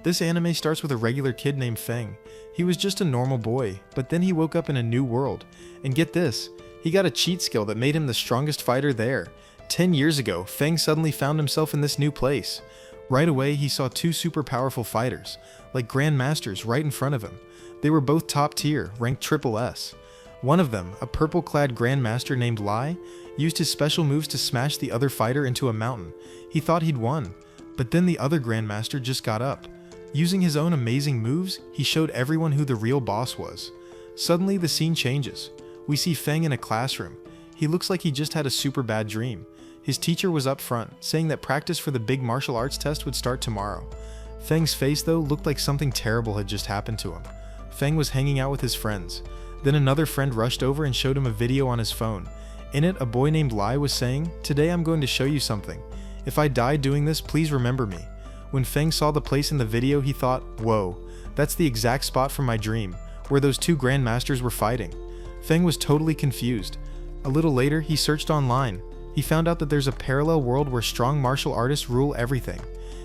This anime starts with a regular kid named Feng. He was just a normal boy, but then he woke up in a new world. And get this, he got a cheat skill that made him the strongest fighter there. 10 years ago, Feng suddenly found himself in this new place. Right away, he saw two super powerful fighters, like grandmasters, right in front of him. They were both top tier, ranked triple S. One of them, a purple-clad grandmaster named Lai, used his special moves to smash the other fighter into a mountain. He thought he'd won, but then the other grandmaster just got up. Using his own amazing moves, he showed everyone who the real boss was. Suddenly, the scene changes. We see Feng in a classroom. He looks like he just had a super bad dream. His teacher was up front, saying that practice for the big martial arts test would start tomorrow. Feng's face, though, looked like something terrible had just happened to him. Feng was hanging out with his friends. Then another friend rushed over and showed him a video on his phone. In it, a boy named Lai was saying, "Today I'm going to show you something. If I die doing this, please remember me." When Feng saw the place in the video, he thought, "Whoa, that's the exact spot from my dream, where those two grandmasters were fighting." Feng was totally confused. A little later, he searched online. He found out that there's a parallel world where strong martial artists rule everything.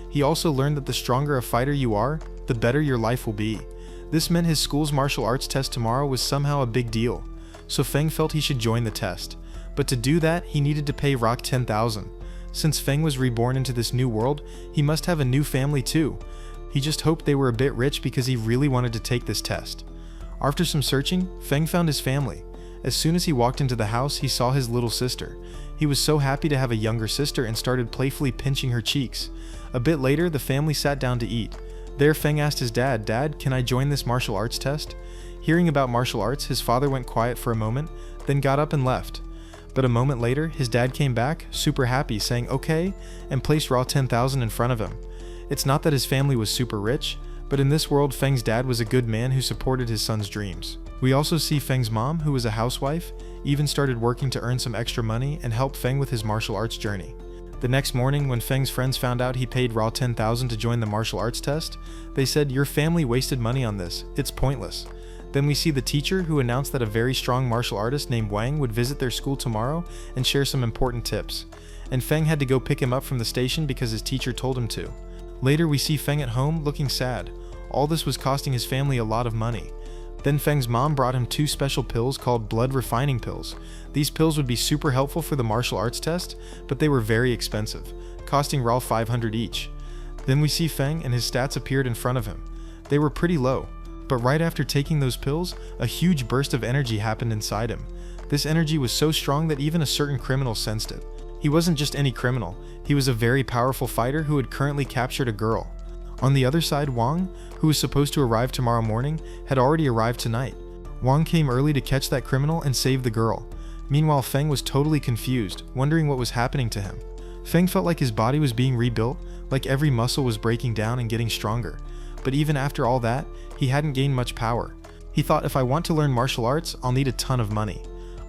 He also learned that the stronger a fighter you are, the better your life will be. This meant his school's martial arts test tomorrow was somehow a big deal, so Feng felt he should join the test. But to do that, he needed to pay Rock 10,000. Since Feng was reborn into this new world, he must have a new family too. He just hoped they were a bit rich because he really wanted to take this test. After some searching, Feng found his family. As soon as he walked into the house, he saw his little sister. He was so happy to have a younger sister and started playfully pinching her cheeks. A bit later, the family sat down to eat. There, Feng asked his dad, "Dad, can I join this martial arts test?" Hearing about martial arts, his father went quiet for a moment, then got up and left. But a moment later, his dad came back, super happy, saying "okay," and placed raw 10,000 in front of him. It's not that his family was super rich, but in this world, Feng's dad was a good man who supported his son's dreams. We also see Feng's mom, who was a housewife, even started working to earn some extra money and help Feng with his martial arts journey. The next morning, when Feng's friends found out he paid raw 10,000 to join the martial arts test, they said, "Your family wasted money on this. It's pointless." Then we see the teacher, who announced that a very strong martial artist named Wang would visit their school tomorrow and share some important tips. And Feng had to go pick him up from the station because his teacher told him to. Later, we see Feng at home looking sad. All this was costing his family a lot of money. Then Feng's mom brought him two special pills called blood refining pills. These pills would be super helpful for the martial arts test, but they were very expensive, costing raw 500 each. Then we see Feng and his stats appeared in front of him. They were pretty low. But right after taking those pills, a huge burst of energy happened inside him. This energy was so strong that even a certain criminal sensed it. He wasn't just any criminal, he was a very powerful fighter who had currently captured a girl. On the other side, Wang, who was supposed to arrive tomorrow morning, had already arrived tonight. Wang came early to catch that criminal and save the girl. Meanwhile, Feng was totally confused, wondering what was happening to him. Feng felt like his body was being rebuilt, like every muscle was breaking down and getting stronger. But even after all that, he hadn't gained much power. He thought, if I want to learn martial arts, I'll need a ton of money.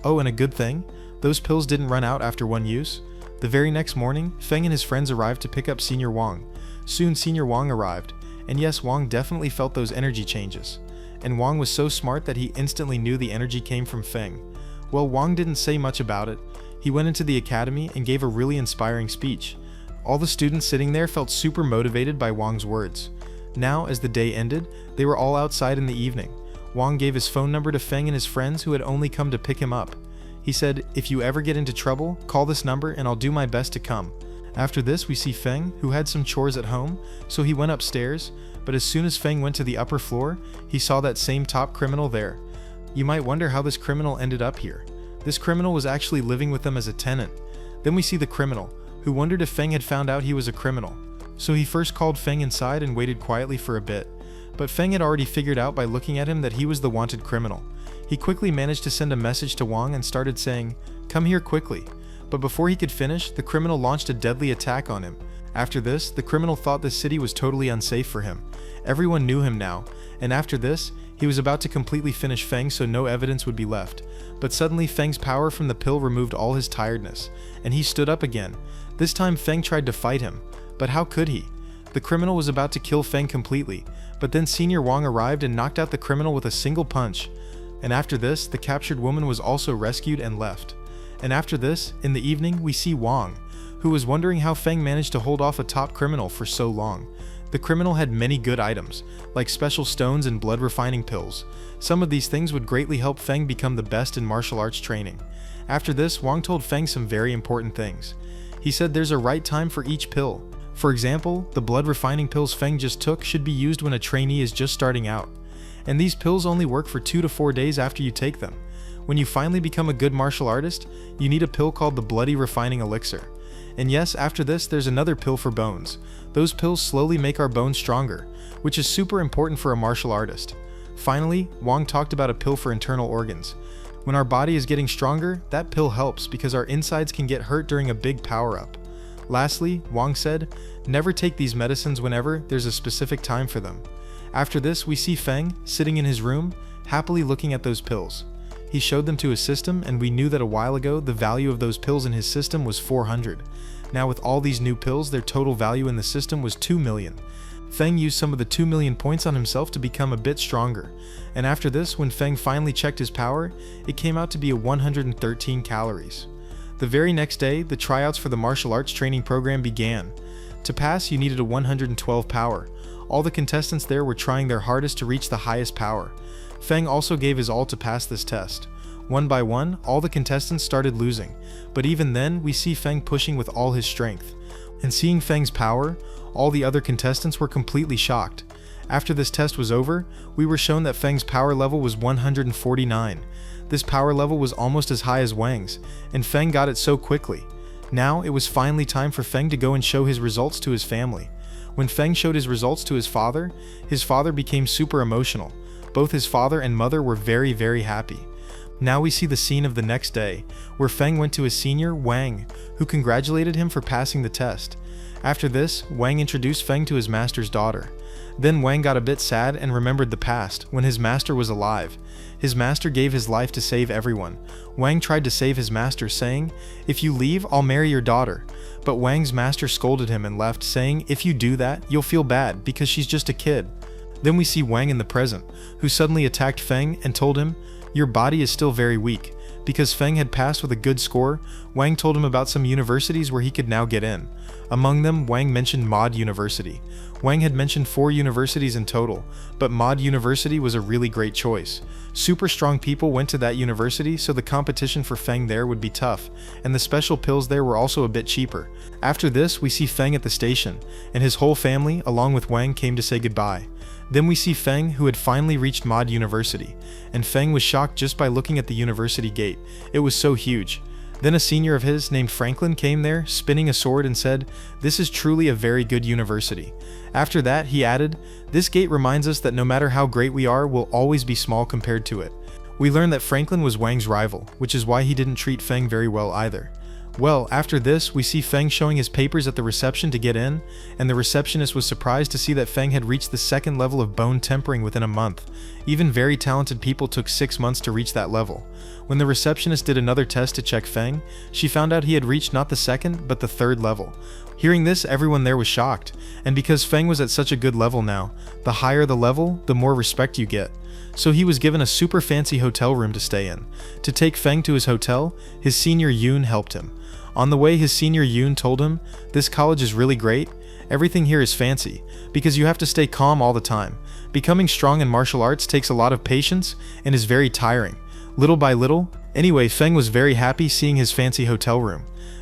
Oh, and a good thing, those pills didn't run out after one use. The very next morning, Feng and his friends arrived to pick up Senior Wang. Soon Senior Wang arrived, and yes, Wang definitely felt those energy changes. And Wang was so smart that he instantly knew the energy came from Feng. Well, Wang didn't say much about it. He went into the academy and gave a really inspiring speech. All the students sitting there felt super motivated by Wang's words. Now, as the day ended, they were all outside in the evening. Wang gave his phone number to Feng and his friends who had only come to pick him up. He said, "If you ever get into trouble, call this number and I'll do my best to come." After this, we see Feng, who had some chores at home, so he went upstairs, but as soon as Feng went to the upper floor, he saw that same top criminal there. You might wonder how this criminal ended up here. This criminal was actually living with them as a tenant. Then we see the criminal, who wondered if Feng had found out he was a criminal. So he first called Feng inside and waited quietly for a bit. But Feng had already figured out by looking at him that he was the wanted criminal. He quickly managed to send a message to Wang and started saying, "Come here quickly." But before he could finish, the criminal launched a deadly attack on him. After this, the criminal thought the city was totally unsafe for him. Everyone knew him now, and after this, he was about to completely finish Feng so no evidence would be left. But suddenly Feng's power from the pill removed all his tiredness, and he stood up again. This time Feng tried to fight him, but how could he? The criminal was about to kill Feng completely, but then Senior Wang arrived and knocked out the criminal with a single punch. And after this, the captured woman was also rescued and left. And after this, in the evening, we see Wang, who was wondering how Feng managed to hold off a top criminal for so long. The criminal had many good items, like special stones and blood refining pills. Some of these things would greatly help Feng become the best in martial arts training. After this, Wang told Feng some very important things. He said there's a right time for each pill. For example, the blood refining pills Feng just took should be used when a trainee is just starting out. And these pills only work for 2 to 4 days after you take them. When you finally become a good martial artist, you need a pill called the bloody refining elixir. And yes, after this, there's another pill for bones. Those pills slowly make our bones stronger, which is super important for a martial artist. Finally, Wang talked about a pill for internal organs. When our body is getting stronger, that pill helps because our insides can get hurt during a big power-up. Lastly, Wang said, never take these medicines whenever there's a specific time for them. After this, we see Feng, sitting in his room, happily looking at those pills. He showed them to his system, and we knew that a while ago the value of those pills in his system was 400. Now with all these new pills, their total value in the system was 2 million. Feng used some of the 2 million points on himself to become a bit stronger. And after this, when Feng finally checked his power, it came out to be 113 calories. The very next day, the tryouts for the martial arts training program began. To pass, you needed a 112 power. All the contestants there were trying their hardest to reach the highest power. Feng also gave his all to pass this test. One by one, all the contestants started losing, but even then, we see Feng pushing with all his strength. And seeing Feng's power, all the other contestants were completely shocked. After this test was over, we were shown that Feng's power level was 149. This power level was almost as high as Wang's, and Feng got it so quickly. Now, it was finally time for Feng to go and show his results to his family. When Feng showed his results to his father became super emotional. Both his father and mother were very, very happy. Now we see the scene of the next day, where Feng went to his senior, Wang, who congratulated him for passing the test. After this, Wang introduced Feng to his master's daughter. Then Wang got a bit sad and remembered the past, when his master was alive. His master gave his life to save everyone. Wang tried to save his master, saying, "If you leave, I'll marry your daughter." But Wang's master scolded him and left, saying, "If you do that, you'll feel bad, because she's just a kid." Then we see Wang in the present, who suddenly attacked Feng and told him, "Your body is still very weak." Because Feng had passed with a good score, Wang told him about some universities where he could now get in. Among them, Wang mentioned Mod University. Wang had mentioned 4 universities in total, but Mod University was a really great choice. Super strong people went to that university, so the competition for Feng there would be tough, and the special pills there were also a bit cheaper. After this, we see Feng at the station, and his whole family, along with Wang, came to say goodbye. Then we see Feng, who had finally reached Mod University, and Feng was shocked just by looking at the university gate. It was so huge. Then a senior of his named Franklin came there, spinning a sword, and said, "This is truly a very good university." After that, he added, "This gate reminds us that no matter how great we are, we'll always be small compared to it." We learned that Franklin was Wang's rival, which is why he didn't treat Feng very well either. Well, after this, we see Feng showing his papers at the reception to get in, and the receptionist was surprised to see that Feng had reached the 2nd level of bone tempering within a month. Even very talented people took 6 months to reach that level. When the receptionist did another test to check Feng, she found out he had reached not the 2nd, but the 3rd level. Hearing this, everyone there was shocked, and because Feng was at such a good level now, the higher the level, the more respect you get. So he was given a super fancy hotel room to stay in. To take Feng to his hotel, his senior Yoon helped him. On the way, his senior Yoon told him, "This college is really great. Everything here is fancy, because you have to stay calm all the time. Becoming strong in martial arts takes a lot of patience and is very tiring. Little by little." Anyway, Feng was very happy seeing his fancy hotel room.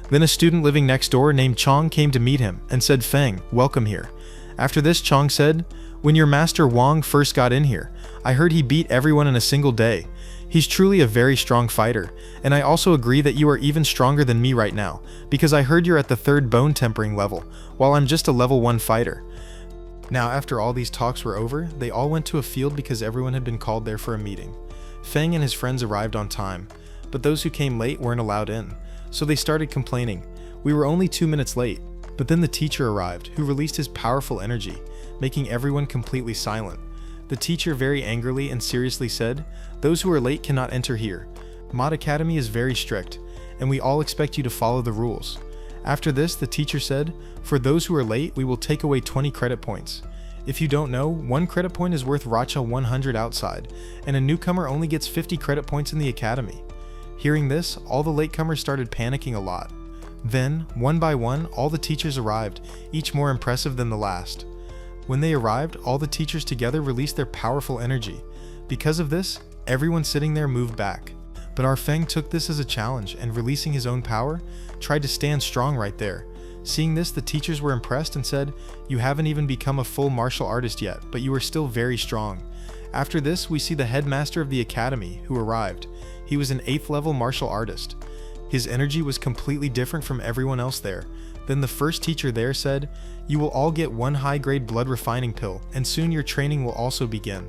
Then a student living next door named Chong came to meet him and said, "Feng, welcome here." After this, Chong said, "When your master Wang first got in here, I heard he beat everyone in a single day. He's truly a very strong fighter, and I also agree that you are even stronger than me right now, because I heard you're at the 3rd bone tempering level, while I'm just a level 1 fighter." Now, after all these talks were over, they all went to a field because everyone had been called there for a meeting. Feng and his friends arrived on time, but those who came late weren't allowed in, so they started complaining. "We were only 2 minutes late." But then the teacher arrived, who released his powerful energy, making everyone completely silent. The teacher very angrily and seriously said, "Those who are late cannot enter here. Mod Academy is very strict, and we all expect you to follow the rules." After this, the teacher said, "For those who are late, we will take away 20 credit points. If you don't know, 1 credit point is worth Racha 100 outside, and a newcomer only gets 50 credit points in the academy." Hearing this, all the latecomers started panicking a lot. Then, one by one, all the teachers arrived, each more impressive than the last. When they arrived, all the teachers together released their powerful energy. Because of this, everyone sitting there moved back. But our Feng took this as a challenge and, releasing his own power, tried to stand strong right there. Seeing this, the teachers were impressed and said, "You haven't even become a full martial artist yet, but you are still very strong." After this, we see the headmaster of the academy, who arrived. He was an 8th level martial artist. His energy was completely different from everyone else there. Then the first teacher there said, "You will all get 1 high-grade blood refining pill, and soon your training will also begin.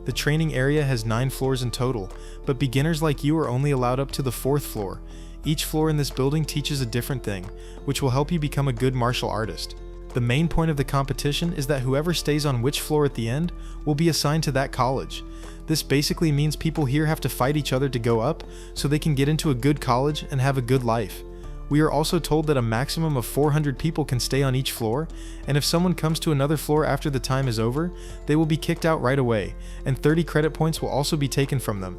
The training area has 9 floors in total, but beginners like you are only allowed up to the 4th floor. Each floor in this building teaches a different thing, which will help you become a good martial artist. The main point of the competition is that whoever stays on which floor at the end will be assigned to that college. This basically means people here have to fight each other to go up so they can get into a good college and have a good life. We are also told that a maximum of 400 people can stay on each floor, and if someone comes to another floor after the time is over, they will be kicked out right away, and 30 credit points will also be taken from them.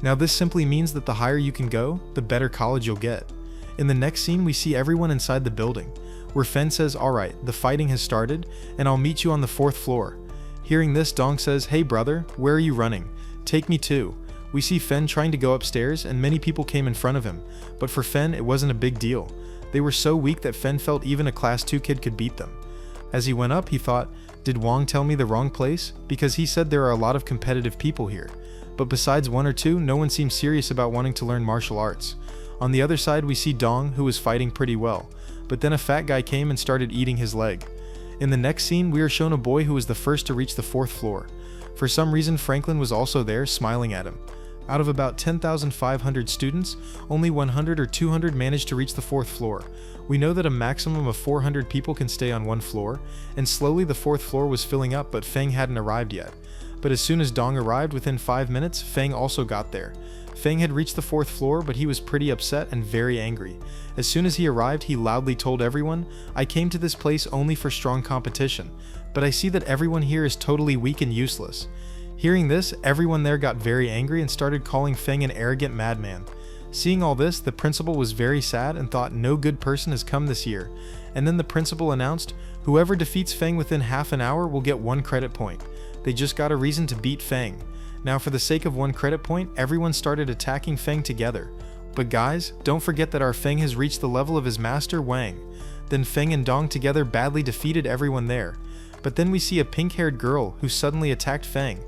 Now this simply means that the higher you can go, the better college you'll get." In the next scene, we see everyone inside the building, where Fen says, "Alright, the fighting has started, and I'll meet you on the 4th floor." Hearing this, Dong says, "Hey brother, where are you running? Take me too." We see Fen trying to go upstairs, and many people came in front of him, but for Fen it wasn't a big deal. They were so weak that Fen felt even a class 2 kid could beat them. As he went up, he thought, "Did Wong tell me the wrong place? Because he said there are a lot of competitive people here." But besides 1 or 2, no one seemed serious about wanting to learn martial arts. On the other side, we see Dong, who was fighting pretty well, but then a fat guy came and started eating his leg. In the next scene, we are shown a boy who was the first to reach the 4th floor. For some reason, Franklin was also there, smiling at him. Out of about 10,500 students, only 100 or 200 managed to reach the 4th floor. We know that a maximum of 400 people can stay on 1 floor, and slowly the 4th floor was filling up, but Feng hadn't arrived yet. But as soon as Dong arrived, within 5 minutes, Feng also got there. Feng had reached the 4th floor, but he was pretty upset and very angry. As soon as he arrived, he loudly told everyone, "I came to this place only for strong competition, but I see that everyone here is totally weak and useless." Hearing this, everyone there got very angry and started calling Feng an arrogant madman. Seeing all this, the principal was very sad and thought no good person has come this year. And then the principal announced, "Whoever defeats Feng within half an hour will get 1 credit point." They just got a reason to beat Feng. Now for the sake of 1 credit point, everyone started attacking Feng together. But guys, don't forget that our Feng has reached the level of his master Wang. Then Feng and Dong together badly defeated everyone there. But then we see a pink-haired girl who suddenly attacked Feng.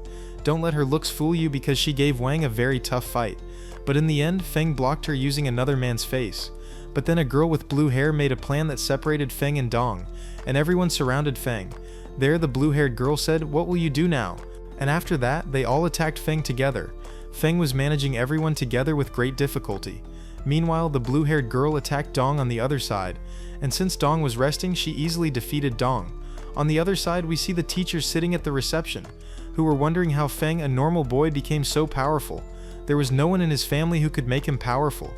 Don't let her looks fool you, because she gave Wang a very tough fight. But in the end, Feng blocked her using another man's face. But then a girl with blue hair made a plan that separated Feng and Dong, and everyone surrounded Feng. There, the blue-haired girl said, "What will you do now?" And after that, they all attacked Feng together. Feng was managing everyone together with great difficulty. Meanwhile, the blue-haired girl attacked Dong on the other side, and since Dong was resting, she easily defeated Dong. On the other side, we see the teachers sitting at the reception, who were wondering how Feng, a normal boy, became so powerful. There was no one in his family who could make him powerful.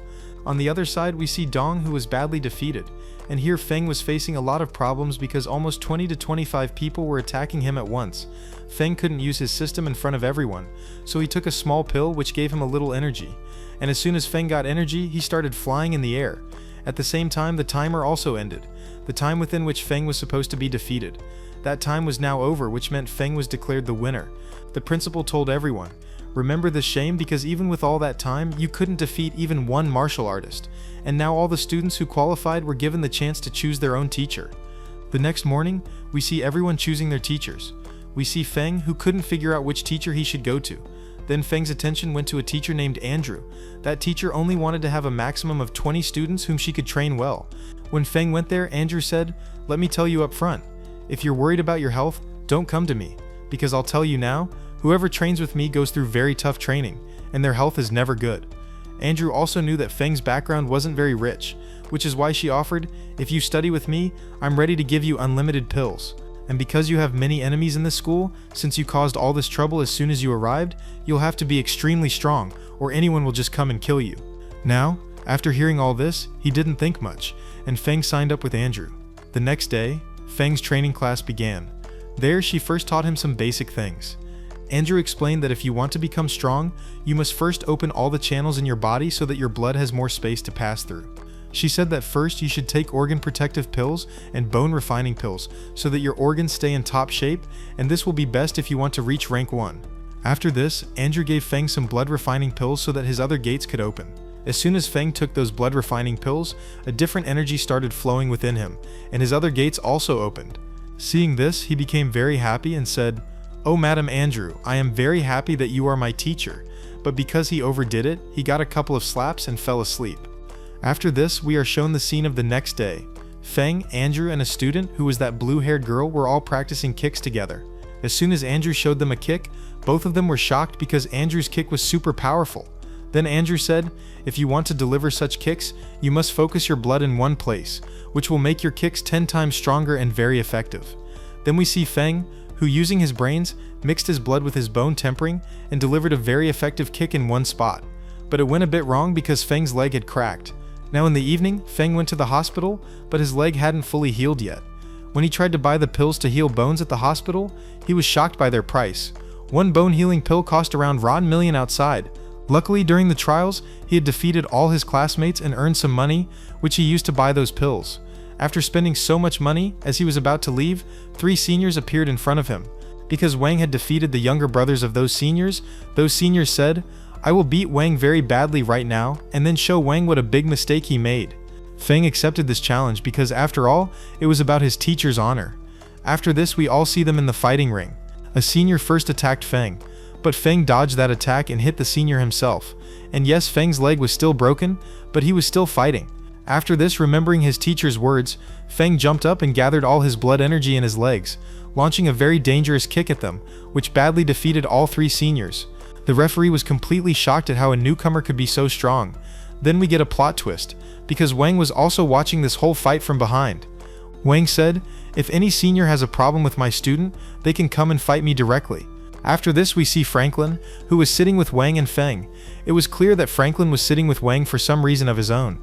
On the other side, we see Dong, who was badly defeated, and here Feng was facing a lot of problems because almost 20 to 25 people were attacking him at once. Feng couldn't use his system in front of everyone, so he took a small pill which gave him a little energy. And as soon as Feng got energy, he started flying in the air. At the same time, the timer also ended, the time within which Feng was supposed to be defeated. That time was now over, which meant Feng was declared the winner. The principal told everyone, "Remember this shame, because even with all that time, you couldn't defeat even 1 martial artist." And now all the students who qualified were given the chance to choose their own teacher. The next morning, we see everyone choosing their teachers. We see Feng, who couldn't figure out which teacher he should go to. Then Feng's attention went to a teacher named Andrew. That teacher only wanted to have a maximum of 20 students whom she could train well. When Feng went there, Andrew said, "Let me tell you up front. If you're worried about your health, don't come to me, because I'll tell you now, whoever trains with me goes through very tough training, and their health is never good." Andrew also knew that Feng's background wasn't very rich, which is why she offered, "If you study with me, I'm ready to give you unlimited pills. And because you have many enemies in this school, since you caused all this trouble as soon as you arrived, you'll have to be extremely strong, or anyone will just come and kill you." Now, after hearing all this, he didn't think much, and Feng signed up with Andrew. The next day, Feng's training class began. There, she first taught him some basic things. Andrew explained that if you want to become strong, you must first open all the channels in your body so that your blood has more space to pass through. She said that first you should take organ protective pills and bone refining pills so that your organs stay in top shape, and this will be best if you want to reach rank 1. After this, Andrew gave Feng some blood refining pills so that his other gates could open. As soon as Feng took those blood refining pills, a different energy started flowing within him, and his other gates also opened. Seeing this, he became very happy and said, "Oh, Madam Andrew, I am very happy that you are my teacher," but because he overdid it, he got a couple of slaps and fell asleep. After this, we are shown the scene of the next day. Feng, Andrew, and a student, who was that blue-haired girl, were all practicing kicks together. As soon as Andrew showed them a kick, both of them were shocked because Andrew's kick was super powerful. Then Andrew said, "If you want to deliver such kicks, you must focus your blood in one place, which will make your kicks 10 times stronger and very effective." Then we see Feng, who using his brains, mixed his blood with his bone tempering and delivered a very effective kick in one spot. But it went a bit wrong because Feng's leg had cracked. Now in the evening, Feng went to the hospital, but his leg hadn't fully healed yet. When he tried to buy the pills to heal bones at the hospital, he was shocked by their price. One bone healing pill cost around rotten million outside. Luckily, during the trials, he had defeated all his classmates and earned some money, which he used to buy those pills. After spending so much money, as he was about to leave, 3 seniors appeared in front of him. Because Wang had defeated the younger brothers of those seniors said, "I will beat Wang very badly right now, and then show Wang what a big mistake he made." Feng accepted this challenge because, after all, it was about his teacher's honor. After this, we all see them in the fighting ring. A senior first attacked Feng, but Feng dodged that attack and hit the senior himself. And yes, Feng's leg was still broken, but he was still fighting. After this, remembering his teacher's words, Feng jumped up and gathered all his blood energy in his legs, launching a very dangerous kick at them, which badly defeated all 3 seniors. The referee was completely shocked at how a newcomer could be so strong. Then we get a plot twist, because Wang was also watching this whole fight from behind. Wang said, "If any senior has a problem with my student, they can come and fight me directly." After this, we see Franklin, who was sitting with Wang and Feng. It was clear that Franklin was sitting with Wang for some reason of his own.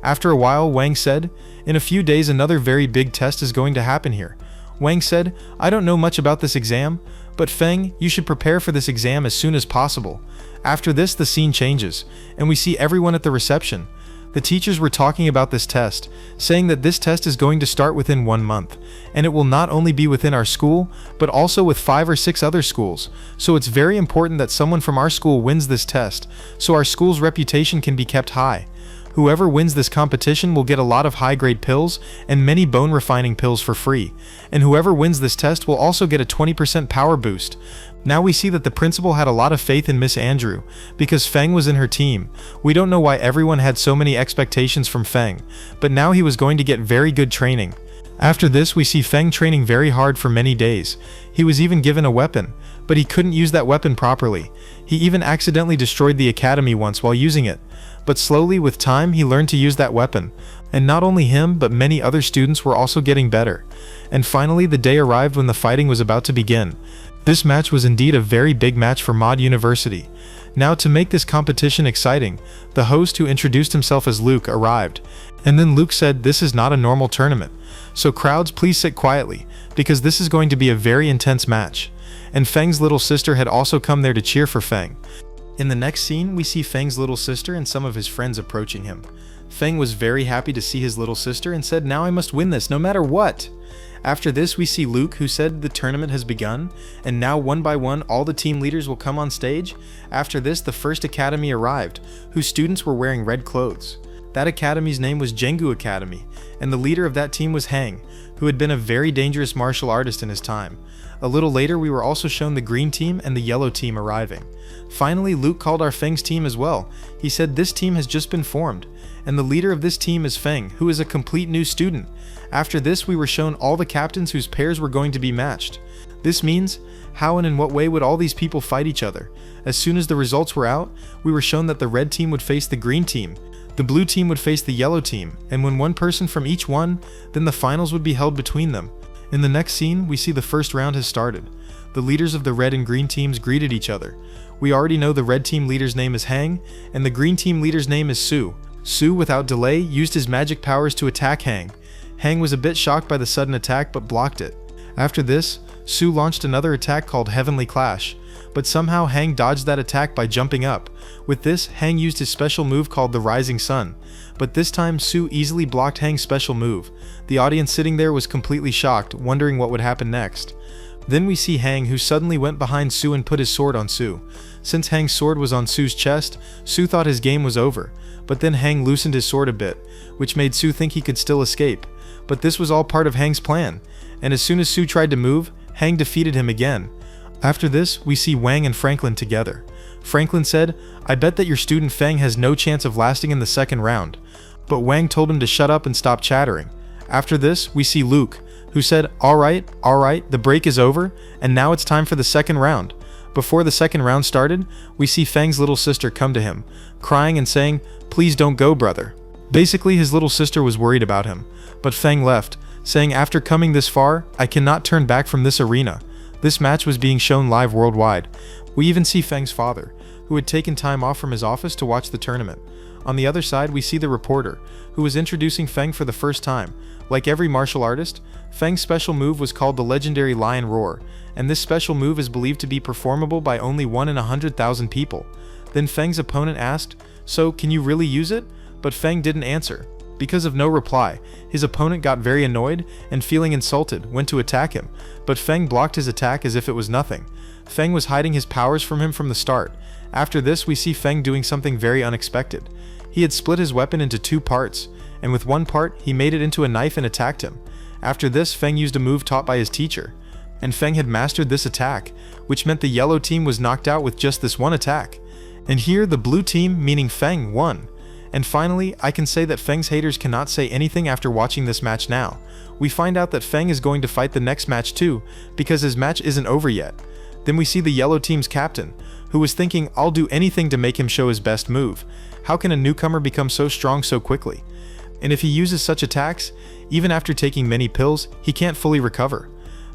After a while, Wang said, "In a few days another very big test is going to happen here." Wang said, "I don't know much about this exam, but Feng, you should prepare for this exam as soon as possible." After this, the scene changes, and we see everyone at the reception. The teachers were talking about this test, saying that this test is going to start within 1 month, and it will not only be within our school, but also with 5 or 6 other schools. So it's very important that someone from our school wins this test, so our school's reputation can be kept high. Whoever wins this competition will get a lot of high-grade pills and many bone refining pills for free, and whoever wins this test will also get a 20% power boost. Now we see that the principal had a lot of faith in Miss Andrew, because Feng was in her team. We don't know why everyone had so many expectations from Feng, but now he was going to get very good training. After this, we see Feng training very hard for many days. He was even given a weapon, but he couldn't use that weapon properly. He even accidentally destroyed the academy once while using it. But slowly, with time, he learned to use that weapon. And not only him, but many other students were also getting better. And finally, the day arrived when the fighting was about to begin. This match was indeed a very big match for Mod University. Now, to make this competition exciting, the host, who introduced himself as Luke, arrived. And then Luke said, "This is not a normal tournament. So crowds, please sit quietly, because this is going to be a very intense match." And Feng's little sister had also come there to cheer for Feng. In the next scene, we see Feng's little sister and some of his friends approaching him. Feng was very happy to see his little sister and said, "Now I must win this, no matter what." After this, we see Luke, who said the tournament has begun, and now one by one all the team leaders will come on stage. After this, the first academy arrived, whose students were wearing red clothes. That academy's name was Jengu Academy, and the leader of that team was Hang, who had been a very dangerous martial artist in his time. A little later, we were also shown the green team and the yellow team arriving. Finally, Luke called our Feng's team as well. He said this team has just been formed, and the leader of this team is Feng, who is a complete new student. After this, we were shown all the captains whose pairs were going to be matched. This means, how and in what way would all these people fight each other? As soon as the results were out, we were shown that the red team would face the green team, the blue team would face the yellow team, and when one person from each won, then the finals would be held between them. In the next scene, we see the first round has started. The leaders of the red and green teams greeted each other. We already know the red team leader's name is Hang, and the green team leader's name is Su. Su, without delay, used his magic powers to attack Hang. Hang was a bit shocked by the sudden attack but blocked it. After this, Su launched another attack called Heavenly Clash, but somehow Hang dodged that attack by jumping up. With this, Hang used his special move called the Rising Sun, but this time Su easily blocked Hang's special move. The audience sitting there was completely shocked, wondering what would happen next. Then we see Hang, who suddenly went behind Su and put his sword on Su. Since Hang's sword was on Su's chest, Su thought his game was over, but then Hang loosened his sword a bit, which made Su think he could still escape. But this was all part of Hang's plan, and as soon as Su tried to move, Hang defeated him again. After this, we see Wang and Franklin together. Franklin said, "I bet that your student Feng has no chance of lasting in the second round." But Wang told him to shut up and stop chattering. After this, we see Luke, who said, all right, the break is over, and now it's time for the second round." Before the second round started, we see Feng's little sister come to him, crying and saying, "Please don't go, brother." Basically, his little sister was worried about him, but Feng left, saying, "After coming this far, I cannot turn back from this arena." This match was being shown live worldwide. We even see Feng's father, who had taken time off from his office to watch the tournament. On the other side, we see the reporter, who was introducing Feng for the first time. Like every martial artist, Feng's special move was called the legendary Lion Roar, and this special move is believed to be performable by only 1 in 100,000 people. Then Feng's opponent asked, "So, can you really use it?" But Feng didn't answer. Because of no reply, his opponent got very annoyed and, feeling insulted, went to attack him, but Feng blocked his attack as if it was nothing. Feng was hiding his powers from him from the start. After this, we see Feng doing something very unexpected. He had split his weapon into 2 parts, and with one part, he made it into a knife and attacked him. After this, Feng used a move taught by his teacher, and Feng had mastered this attack, which meant the yellow team was knocked out with just this one attack. And here, the blue team, meaning Feng, won. And finally, I can say that Feng's haters cannot say anything after watching this match now. We find out that Feng is going to fight the next match too, because his match isn't over yet. Then we see the yellow team's captain, who was thinking, "I'll do anything to make him show his best move. How can a newcomer become so strong so quickly?" And if he uses such attacks, even after taking many pills, he can't fully recover.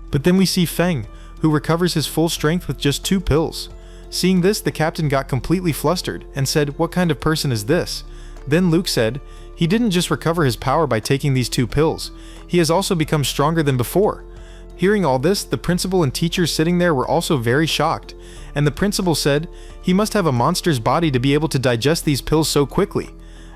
But then we see Feng, who recovers his full strength with just 2 pills. Seeing this, the captain got completely flustered and said, "What kind of person is this?" Then Luke said, "He didn't just recover his power by taking these 2 pills, he has also become stronger than before." Hearing all this, the principal and teachers sitting there were also very shocked, and the principal said, "He must have a monster's body to be able to digest these pills so quickly."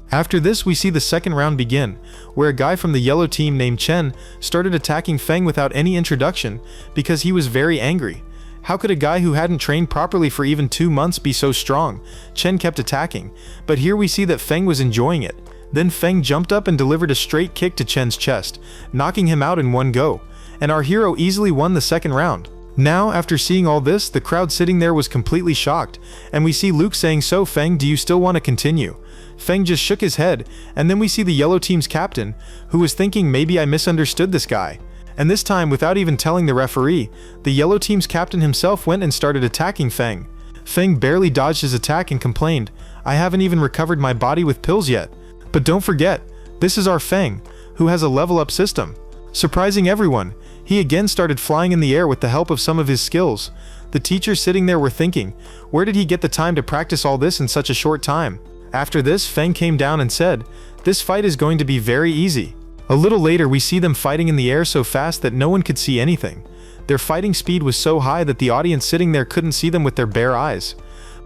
After this, we see the second round begin, where a guy from the yellow team named Chen started attacking Feng without any introduction because he was very angry. How could a guy who hadn't trained properly for even 2 months be so strong? Chen kept attacking, but here we see that Feng was enjoying it. Then Feng jumped up and delivered a straight kick to Chen's chest, knocking him out in one go, and our hero easily won the second round. Now, after seeing all this, the crowd sitting there was completely shocked, and we see Luke saying, "So Feng, do you still want to continue?" Feng just shook his head, and then we see the yellow team's captain, who was thinking, "Maybe I misunderstood this guy." And this time, without even telling the referee, the yellow team's captain himself went and started attacking Feng. Feng barely dodged his attack and complained, "I haven't even recovered my body with pills yet." But don't forget, this is our Feng, who has a level up system. Surprising everyone, he again started flying in the air with the help of some of his skills. The teachers sitting there were thinking, where did he get the time to practice all this in such a short time? After this, Feng came down and said, "This fight is going to be very easy." A little later, we see them fighting in the air so fast that no one could see anything. Their fighting speed was so high that the audience sitting there couldn't see them with their bare eyes.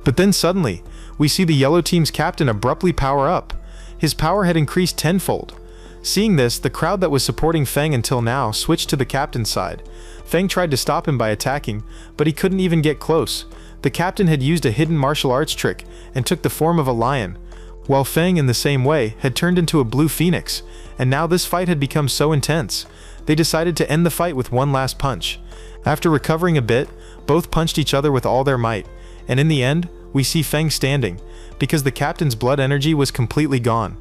But then suddenly, we see the yellow team's captain abruptly power up. His power had increased tenfold. Seeing this, the crowd that was supporting Feng until now switched to the captain's side. Feng tried to stop him by attacking, but he couldn't even get close. The captain had used a hidden martial arts trick and took the form of a lion, while Feng, in the same way, had turned into a blue phoenix, and now this fight had become so intense. They decided to end the fight with one last punch. After recovering a bit, both punched each other with all their might, and in the end, we see Feng standing, because the captain's blood energy was completely gone,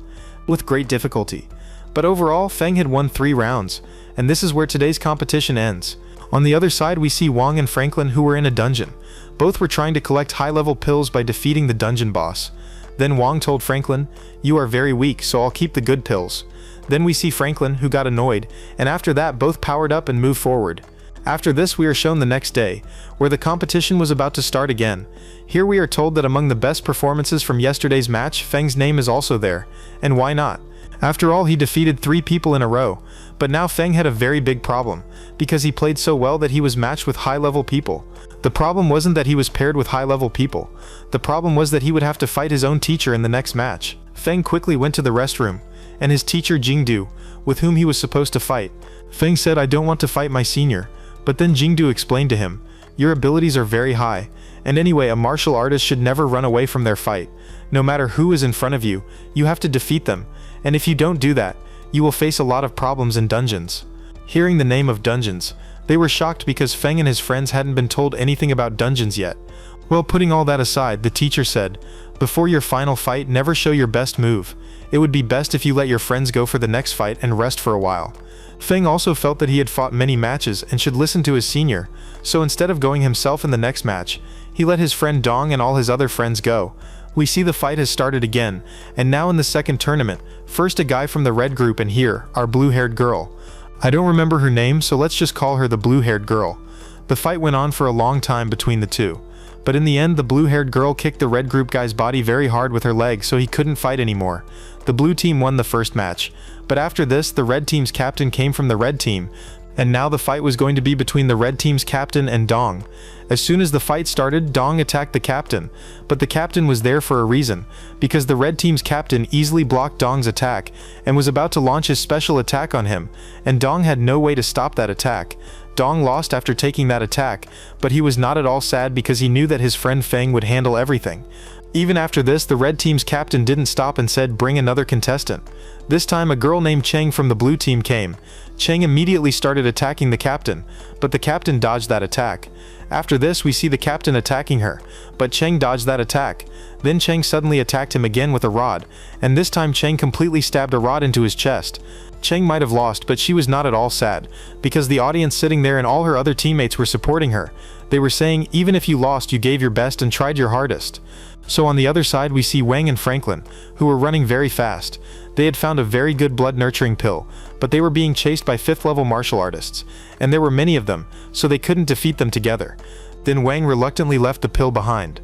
with great difficulty. But overall, Feng had won 3 rounds, and this is where today's competition ends. On the other side, we see Wang and Franklin, who were in a dungeon. Both were trying to collect high-level pills by defeating the dungeon boss. Then Wang told Franklin, "You are very weak, so I'll keep the good pills." Then we see Franklin, who got annoyed, and after that both powered up and moved forward. After this, we are shown the next day, where the competition was about to start again. Here we are told that among the best performances from yesterday's match, Feng's name is also there. And why not? After all, he defeated 3 people in a row. But now Feng had a very big problem, because he played so well that he was matched with high-level people. The problem wasn't that he was paired with high-level people. The problem was that he would have to fight his own teacher in the next match. Feng quickly went to the restroom, and his teacher Jingdu, with whom he was supposed to fight. Feng said, "I don't want to fight my senior." But then Jingdu explained to him, "Your abilities are very high, and anyway, a martial artist should never run away from their fight. No matter who is in front of you, you have to defeat them, and if you don't do that, you will face a lot of problems in dungeons." Hearing the name of dungeons, they were shocked because Feng and his friends hadn't been told anything about dungeons yet. Well, putting all that aside, the teacher said, "Before your final fight, never show your best move. It would be best if you let your friends go for the next fight and rest for a while." Feng also felt that he had fought many matches and should listen to his senior, so instead of going himself in the next match, he let his friend Dong and all his other friends go. We see the fight has started again, and now in the second tournament, first a guy from the red group and here, our blue-haired girl. I don't remember her name, so let's just call her the blue-haired girl. The fight went on for a long time between the two, but in the end the blue-haired girl kicked the red group guy's body very hard with her leg so he couldn't fight anymore. The blue team won the first match, but after this the red team's captain came from the red team, and now the fight was going to be between the red team's captain and Dong. As soon as the fight started, Dong attacked the captain, but the captain was there for a reason, because the red team's captain easily blocked Dong's attack and was about to launch his special attack on him, and Dong had no way to stop that attack. Dong lost after taking that attack, but he was not at all sad because he knew that his friend Feng would handle everything. Even after this, the red team's captain didn't stop and said, "Bring another contestant." This time a girl named Cheng from the blue team came. Cheng immediately started attacking the captain, but the captain dodged that attack. After this we see the captain attacking her, but Cheng dodged that attack. Then Cheng suddenly attacked him again with a rod, and this time Cheng completely stabbed a rod into his chest. Cheng might have lost, but she was not at all sad, because the audience sitting there and all her other teammates were supporting her. They were saying, "Even if you lost, you gave your best and tried your hardest." So on the other side we see Wang and Franklin, who were running very fast. They had found a very good blood-nurturing pill, but they were being chased by 5th level martial artists, and there were many of them, so they couldn't defeat them together. Then Wang reluctantly left the pill behind.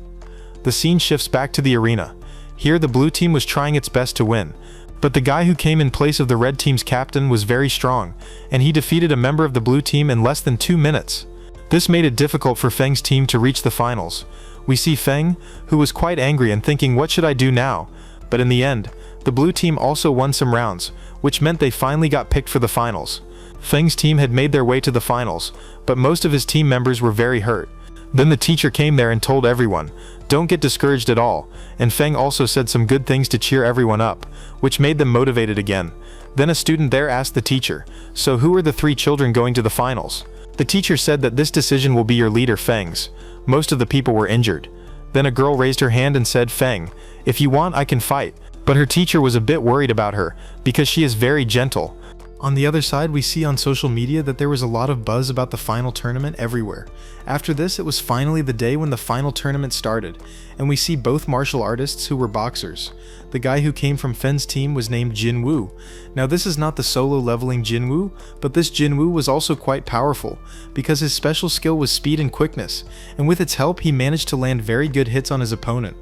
The scene shifts back to the arena. Here the blue team was trying its best to win, but the guy who came in place of the red team's captain was very strong, and he defeated a member of the blue team in less than 2 minutes. This made it difficult for Feng's team to reach the finals. We see Feng, who was quite angry and thinking, "What should I do now?" But in the end, the blue team also won some rounds, which meant they finally got picked for the finals. Feng's team had made their way to the finals, but most of his team members were very hurt. Then the teacher came there and told everyone, "Don't get discouraged at all," and Feng also said some good things to cheer everyone up, which made them motivated again. Then a student there asked the teacher, "So who are the 3 children going to the finals?" The teacher said that this decision will be your leader Feng's. Most of the people were injured. Then a girl raised her hand and said, "Feng, if you want I can fight." But her teacher was a bit worried about her, because she is very gentle. On the other side, we see on social media that there was a lot of buzz about the final tournament everywhere. After this, it was finally the day when the final tournament started, and we see both martial artists who were boxers. The guy who came from Fen's team was named Jin Woo. Now this is not the solo leveling Jin Woo, but this Jin Woo was also quite powerful, because his special skill was speed and quickness, and with its help he managed to land very good hits on his opponent.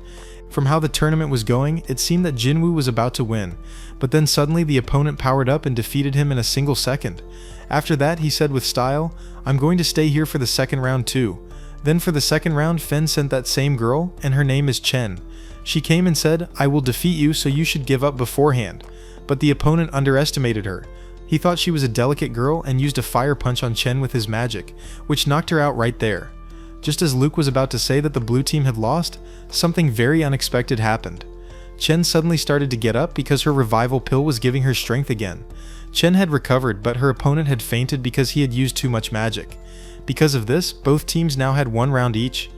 From how the tournament was going, it seemed that Jin Woo was about to win, but then suddenly the opponent powered up and defeated him in a single second. After that, he said with style, "I'm going to stay here for the second round too." Then for the second round, Fen sent that same girl, and her name is Chen. She came and said, "I will defeat you, so you should give up beforehand." But the opponent underestimated her. He thought she was a delicate girl and used a fire punch on Chen with his magic, which knocked her out right there. Just as Luke was about to say that the blue team had lost, something very unexpected happened. Chen suddenly started to get up because her revival pill was giving her strength again. Chen had recovered, but her opponent had fainted because he had used too much magic. Because of this, both teams now had 1 round each.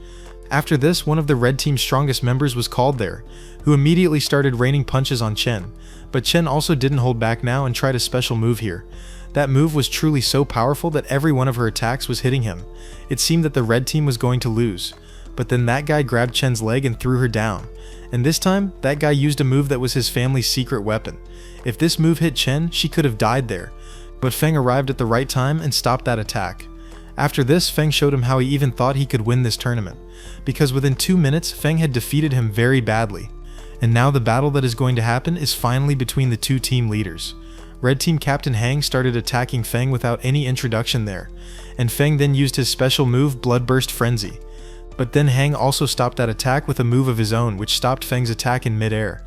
After this, one of the red team's strongest members was called there, who immediately started raining punches on Chen. But Chen also didn't hold back now and tried a special move here. That move was truly so powerful that every one of her attacks was hitting him. It seemed that the red team was going to lose. But then that guy grabbed Chen's leg and threw her down. And this time, that guy used a move that was his family's secret weapon. If this move hit Chen, she could have died there. But Feng arrived at the right time and stopped that attack. After this, Feng showed him how he even thought he could win this tournament. Because within 2 minutes, Feng had defeated him very badly. And now the battle that is going to happen is finally between the 2 team leaders. Red Team Captain Hang started attacking Feng without any introduction there, and Feng then used his special move Bloodburst Frenzy. But then Hang also stopped that attack with a move of his own which stopped Feng's attack in mid-air.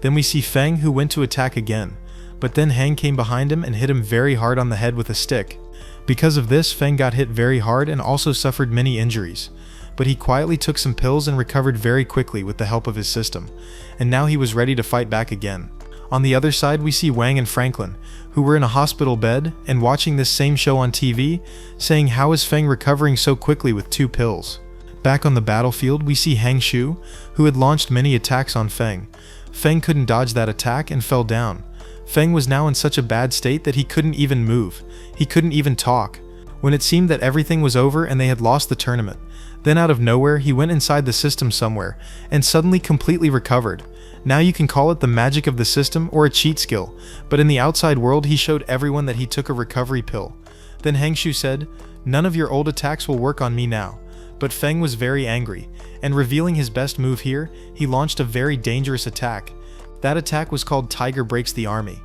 Then we see Feng who went to attack again, but then Hang came behind him and hit him very hard on the head with a stick. Because of this, Feng got hit very hard and also suffered many injuries. But he quietly took some pills and recovered very quickly with the help of his system, and now he was ready to fight back again. On the other side, we see Wang and Franklin, who were in a hospital bed and watching this same show on TV, saying how is Feng recovering so quickly with 2 pills. Back on the battlefield, we see Hang Shu, who had launched many attacks on Feng. Feng couldn't dodge that attack and fell down. Feng was now in such a bad state that he couldn't even move. He couldn't even talk. When it seemed that everything was over and they had lost the tournament, then out of nowhere he went inside the system somewhere and suddenly completely recovered. Now you can call it the magic of the system or a cheat skill, but in the outside world he showed everyone that he took a recovery pill. Then Hangshu said, "None of your old attacks will work on me now." But Feng was very angry, and revealing his best move here, he launched a very dangerous attack. That attack was called Tiger Breaks the Army.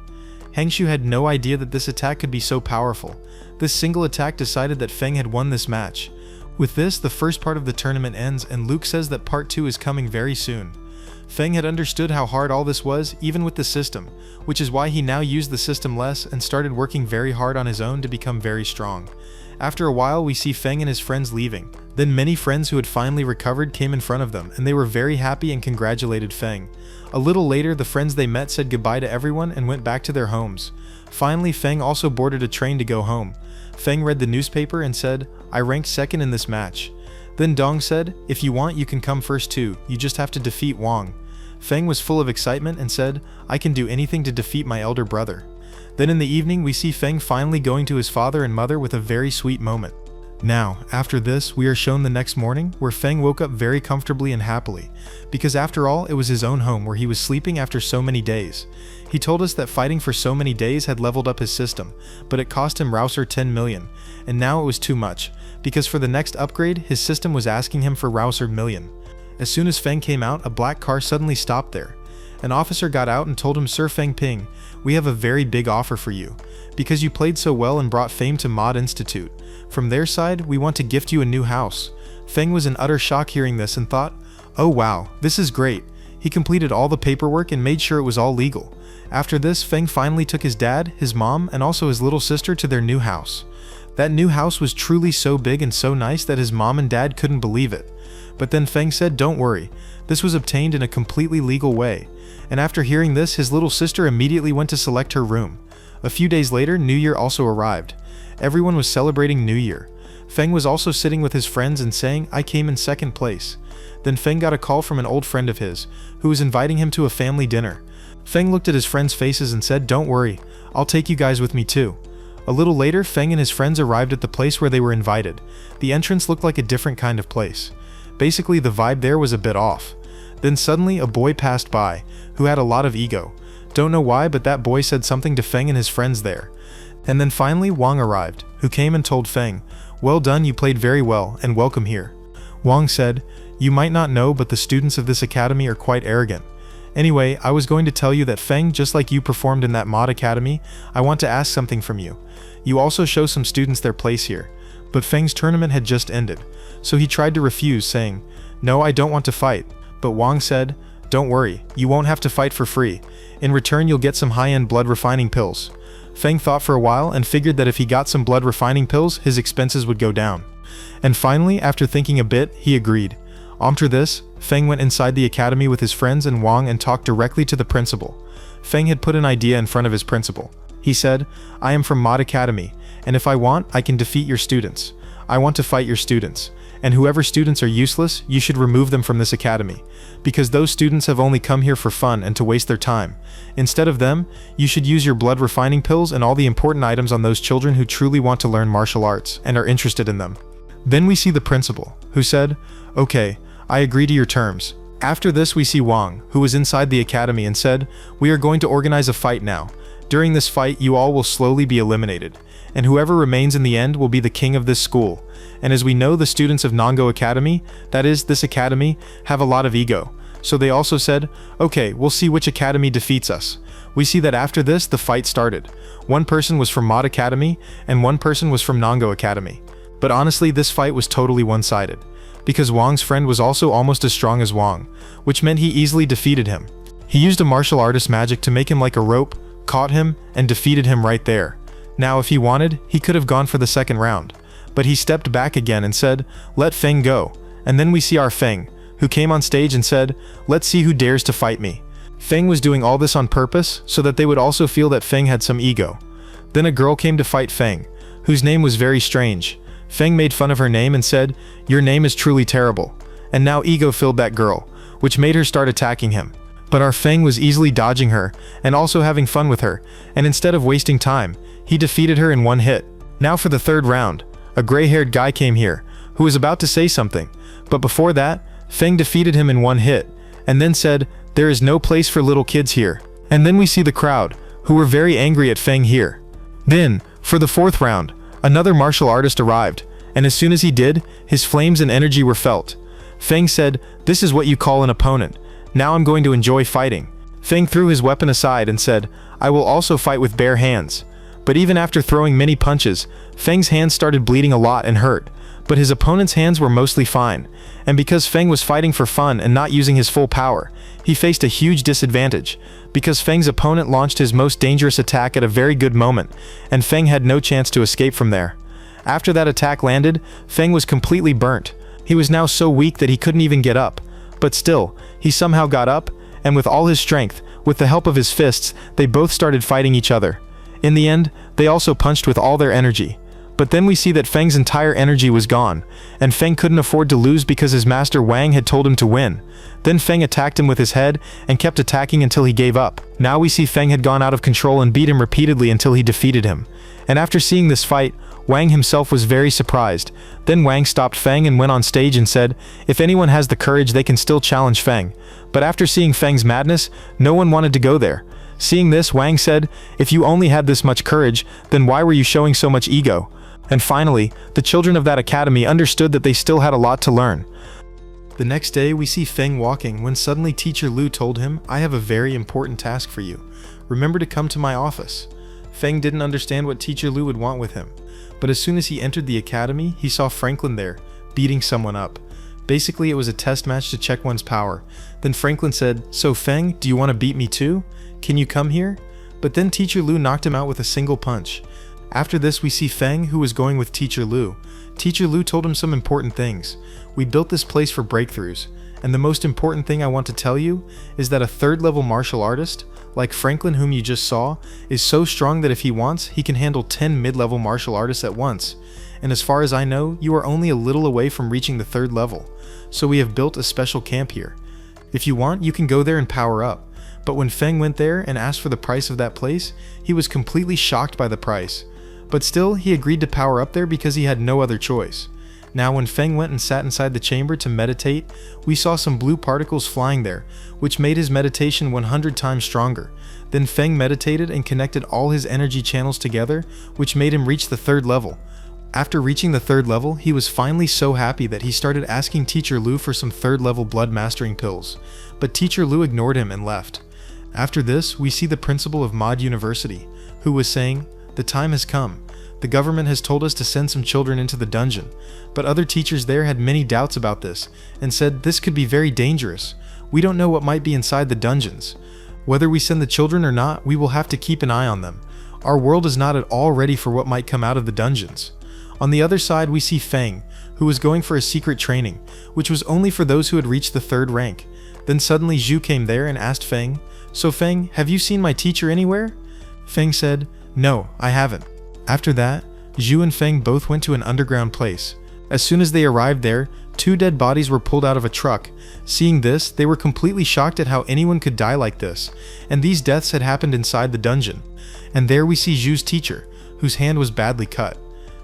Hangshu had no idea that this attack could be so powerful. This single attack decided that Feng had won this match. With this, the first part of the tournament ends and Luke says that part 2 is coming very soon. Feng had understood how hard all this was, even with the system, which is why he now used the system less and started working very hard on his own to become very strong. After a while, we see Feng and his friends leaving. Then many friends who had finally recovered came in front of them, and they were very happy and congratulated Feng. A little later, the friends they met said goodbye to everyone and went back to their homes. Finally, Feng also boarded a train to go home. Feng read the newspaper and said, "I ranked second in this match." Then Dong said, "If you want, you can come first too, you just have to defeat Wang." Feng was full of excitement and said, "I can do anything to defeat my elder brother." Then in the evening, we see Feng finally going to his father and mother with a very sweet moment. Now, after this, we are shown the next morning, where Feng woke up very comfortably and happily, because after all, it was his own home where he was sleeping after so many days. He told us that fighting for so many days had leveled up his system, but it cost him Rouser 10 million, and now it was too much, because for the next upgrade, his system was asking him for Rouser million. As soon as Feng came out, a black car suddenly stopped there. An officer got out and told him, "Sir Feng Ping, we have a very big offer for you. Because you played so well and brought fame to Mod Institute. From their side, we want to gift you a new house." Feng was in utter shock hearing this and thought, "Oh wow, this is great." He completed all the paperwork and made sure it was all legal. After this, Feng finally took his dad, his mom, and also his little sister to their new house. That new house was truly so big and so nice that his mom and dad couldn't believe it. But then Feng said, "Don't worry, this was obtained in a completely legal way." And after hearing this, his little sister immediately went to select her room. A few days later, New Year also arrived. Everyone was celebrating New Year. Feng was also sitting with his friends and saying, "I came in second place." Then Feng got a call from an old friend of his, who was inviting him to a family dinner. Feng looked at his friends' faces and said, "Don't worry, I'll take you guys with me too." A little later, Feng and his friends arrived at the place where they were invited. The entrance looked like a different kind of place. Basically, the vibe there was a bit off. Then suddenly, a boy passed by, who had a lot of ego. Don't know why, but that boy said something to Feng and his friends there. And then finally, Wang arrived, who came and told Feng, "Well done, you played very well, and welcome here." Wang said, "You might not know, but the students of this academy are quite arrogant. Anyway, I was going to tell you that Feng, just like you performed in that mod academy, I want to ask something from you. You also show some students their place here." But Feng's tournament had just ended, so he tried to refuse, saying, "No, I don't want to fight." But Wang said, "Don't worry, you won't have to fight for free. In return, you'll get some high-end blood refining pills." Feng thought for a while and figured that if he got some blood refining pills, his expenses would go down. And finally, after thinking a bit, he agreed. After this, Feng went inside the academy with his friends and Wang and talked directly to the principal. Feng had put an idea in front of his principal. He said, "I am from Mod Academy, and if I want, I can defeat your students. I want to fight your students. And whoever students are useless, you should remove them from this academy, because those students have only come here for fun and to waste their time. Instead of them, you should use your blood refining pills and all the important items on those children who truly want to learn martial arts and are interested in them." Then we see the principal, who said, "Okay, I agree to your terms." After this, we see Wang, who was inside the academy, and said, "We are going to organize a fight now. During this fight, you all will slowly be eliminated, and whoever remains in the end will be the king of this school. And as we know, the students of Nango Academy, that is, this academy, have a lot of ego. So they also said, okay, we'll see which academy defeats us. We see that after this, the fight started. One person was from Mod Academy, and one person was from Nango Academy. But honestly, this fight was totally one-sided, because Wang's friend was also almost as strong as Wang, which meant he easily defeated him. He used a martial artist magic to make him like a rope, caught him, and defeated him right there. Now, if he wanted, he could have gone for the second round, but he stepped back again and said, "Let Feng go." And then we see our Feng, who came on stage and said, "Let's see who dares to fight me." Feng was doing all this on purpose so that they would also feel that Feng had some ego. Then a girl came to fight Feng, whose name was very strange. Feng made fun of her name and said, "Your name is truly terrible." And now ego filled that girl, which made her start attacking him. But our Feng was easily dodging her and also having fun with her, and instead of wasting time, he defeated her in one hit. Now for the third round, a gray-haired guy came here, who was about to say something, but before that, Feng defeated him in one hit, and then said, "There is no place for little kids here." And then we see the crowd, who were very angry at Feng here. Then, for the fourth round, another martial artist arrived, and as soon as he did, his flames and energy were felt. Feng said, "This is what you call an opponent. Now I'm going to enjoy fighting." Feng threw his weapon aside and said, "I will also fight with bare hands." But even after throwing many punches, Feng's hands started bleeding a lot and hurt, but his opponent's hands were mostly fine. And because Feng was fighting for fun and not using his full power, he faced a huge disadvantage, because Feng's opponent launched his most dangerous attack at a very good moment, and Feng had no chance to escape from there. After that attack landed, Feng was completely burnt. He was now so weak that he couldn't even get up. But still, he somehow got up, and with all his strength, with the help of his fists, they both started fighting each other. In the end, they also punched with all their energy. But then we see that Feng's entire energy was gone, and Feng couldn't afford to lose because his master Wang had told him to win. Then Feng attacked him with his head and kept attacking until he gave up. Now we see Feng had gone out of control and beat him repeatedly until he defeated him. And after seeing this fight, Wang himself was very surprised. Then Wang stopped Feng and went on stage and said, "If anyone has the courage, they can still challenge Feng." But after seeing Feng's madness, no one wanted to go there. Seeing this, Wang said, "If you only had this much courage, then why were you showing so much ego?" And finally, the children of that academy understood that they still had a lot to learn. The next day, we see Feng walking when suddenly Teacher Lu told him, "I have a very important task for you. Remember to come to my office." Feng didn't understand what Teacher Lu would want with him, but as soon as he entered the academy, he saw Franklin there, beating someone up. Basically, it was a test match to check one's power. Then Franklin said, "So Feng, do you want to beat me too? Can you come here?" But then Teacher Lu knocked him out with a single punch. After this, we see Feng, who was going with Teacher Lu. Teacher Lu told him some important things. "We built this place for breakthroughs, and the most important thing I want to tell you is that a third-level martial artist, like Franklin whom you just saw, is so strong that if he wants, he can handle 10 mid-level martial artists at once. And as far as I know, you are only a little away from reaching the third level, so we have built a special camp here. If you want, you can go there and power up." But when Feng went there and asked for the price of that place, he was completely shocked by the price. But still, he agreed to power up there because he had no other choice. Now when Feng went and sat inside the chamber to meditate, we saw some blue particles flying there, which made his meditation 100 times stronger. Then Feng meditated and connected all his energy channels together, which made him reach the third level. After reaching the third level, he was finally so happy that he started asking Teacher Lu for some third-level blood mastering pills. But Teacher Lu ignored him and left. After this, we see the principal of Mod University, who was saying, "The time has come. The government has told us to send some children into the dungeon." But other teachers there had many doubts about this, and said this could be very dangerous. "We don't know what might be inside the dungeons. Whether we send the children or not, we will have to keep an eye on them. Our world is not at all ready for what might come out of the dungeons." On the other side, we see Feng, who was going for a secret training, which was only for those who had reached the third rank. Then suddenly Zhu came there and asked Feng, "So Feng, have you seen my teacher anywhere?" Feng said, "No, I haven't." After that, Zhu and Feng both went to an underground place. As soon as they arrived there, 2 dead bodies were pulled out of a truck. Seeing this, they were completely shocked at how anyone could die like this, and these deaths had happened inside the dungeon. And there we see Zhu's teacher, whose hand was badly cut.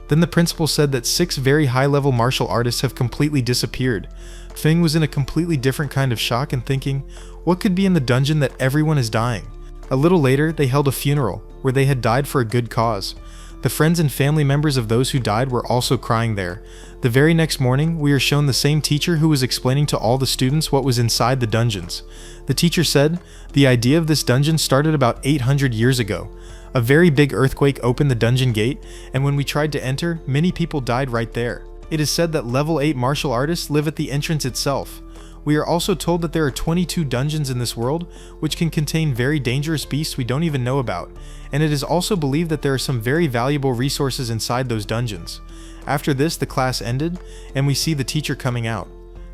Then the principal said that 6 very high-level martial artists have completely disappeared. Feng was in a completely different kind of shock and thinking, what could be in the dungeon that everyone is dying? A little later, they held a funeral, where they had died for a good cause. The friends and family members of those who died were also crying there. The very next morning, we are shown the same teacher who was explaining to all the students what was inside the dungeons. The teacher said, "The idea of this dungeon started about 800 years ago. A very big earthquake opened the dungeon gate, and when we tried to enter, many people died right there. It is said that level 8 martial artists live at the entrance itself. We are also told that there are 22 dungeons in this world, which can contain very dangerous beasts we don't even know about, and it is also believed that there are some very valuable resources inside those dungeons." After this, the class ended, and we see the teacher coming out.